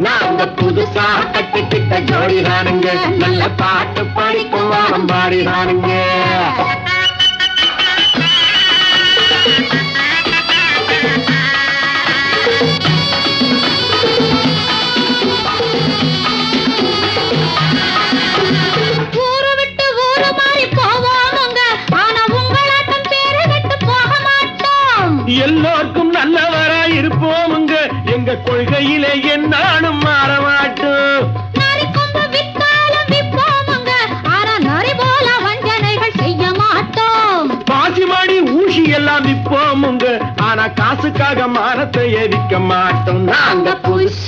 நாங்க புதுசா கட்டிக்கிட்ட ஜோடிதானுங்க, நல்ல பாட்டு படிக்கும் வாரம் பாடிதானுங்க. எல்லோருக்கும் நல்லவரா இருப்போமுங்க, எங்க கொள்கையிலே என்னாலும் மாற மாட்டோம். பாசிமாடி ஊசி எல்லாம் விற்போமுங்க, ஆனா காசுக்காக மானத்தை எரிக்க மாட்டோம். நாங்க புஷ